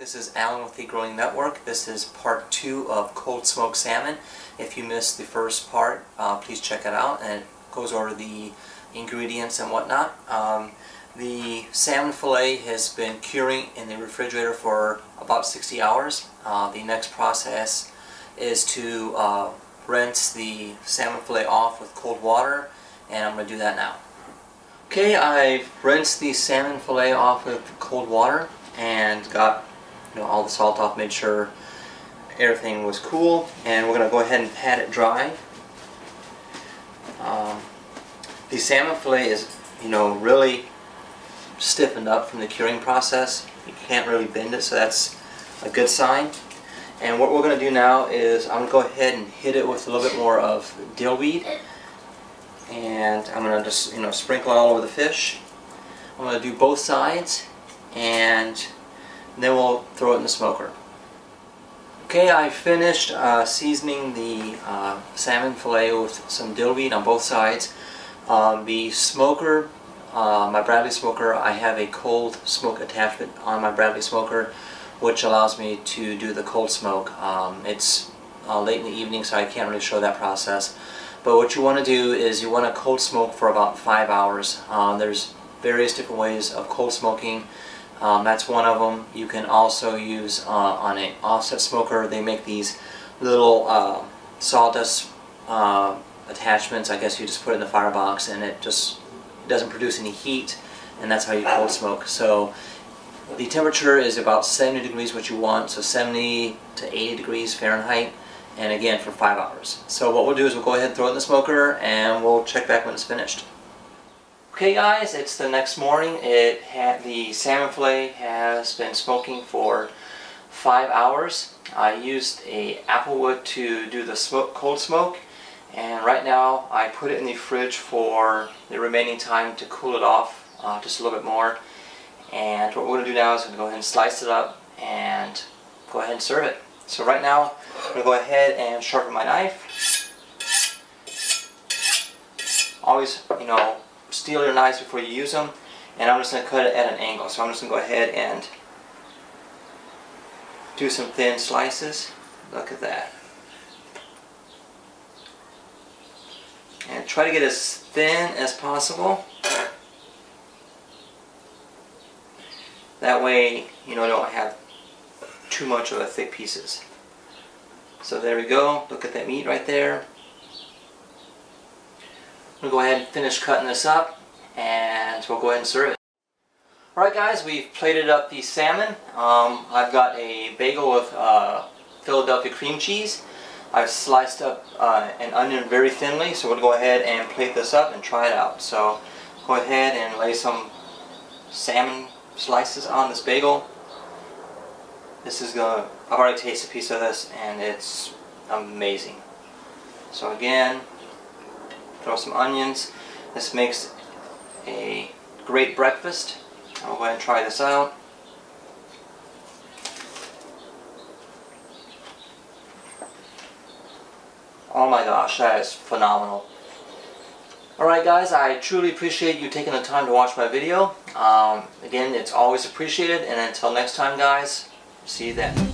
This is Alan with the Growing Network. This is part 2 of Cold Smoked Salmon. If you missed the first part, please check it out, and it goes over the ingredients and whatnot. The salmon fillet has been curing in the refrigerator for about 60 hours. The next process is to rinse the salmon fillet off with cold water, and I'm going to do that now. Okay, I've rinsed the salmon fillet off with cold water and got all the salt off, made sure everything was cool, and we're going to go ahead and pat it dry. The salmon fillet is really stiffened up from the curing process. You can't really bend it, so that's a good sign. And what we're going to do now is I'm going to go ahead and hit it with a little bit more of dill weed, and I'm going to just sprinkle it all over the fish. I'm going to do both sides, and then we'll throw it in the smoker. Okay, I finished seasoning the salmon fillet with some dill weed on both sides. The smoker, my Bradley smoker, I have a cold smoke attachment on my Bradley smoker, which allows me to do the cold smoke. It's late in the evening, so I can't really show that process. But what you want to do is you want to cold smoke for about 5 hours. There's various different ways of cold smoking. That's one of them. You can also use on an offset smoker. They make these little sawdust attachments. I guess you just put it in the firebox, and it doesn't produce any heat, and that's how you cold smoke. So the temperature is about 70 degrees, what you want, so 70 to 80 degrees Fahrenheit, and again for 5 hours. So what we'll do is we'll go ahead and throw it in the smoker, and we'll check back when it's finished. Okay guys, it's the next morning. The salmon fillet has been smoking for 5 hours. I used a apple wood to do the cold smoke, and right now I put it in the fridge for the remaining time to cool it off just a little bit more. And what we're going to do now is I'm going to go ahead and slice it up and go ahead and serve it. So right now I'm going to go ahead and sharpen my knife. Always, steel your knives before you use them, and I'm just going to cut it at an angle. So I'm just going to go ahead and do some thin slices. Look at that. And try to get as thin as possible. That way, don't have too much of a thick pieces. So there we go. Look at that meat right there. I'm going to go ahead and finish cutting this up, and we'll go ahead and serve it. Alright guys, we've plated up the salmon. I've got a bagel with Philadelphia cream cheese. I've sliced up an onion very thinly, so we'll go ahead and plate this up and try it out. So go ahead and lay some salmon slices on this bagel. I've already tasted a piece of this, and it's amazing. So again, throw some onions. This makes a great breakfast. I'll go ahead and try this out. Oh my gosh, that is phenomenal. Alright guys, I truly appreciate you taking the time to watch my video. Again, it's always appreciated, and until next time guys, see you then.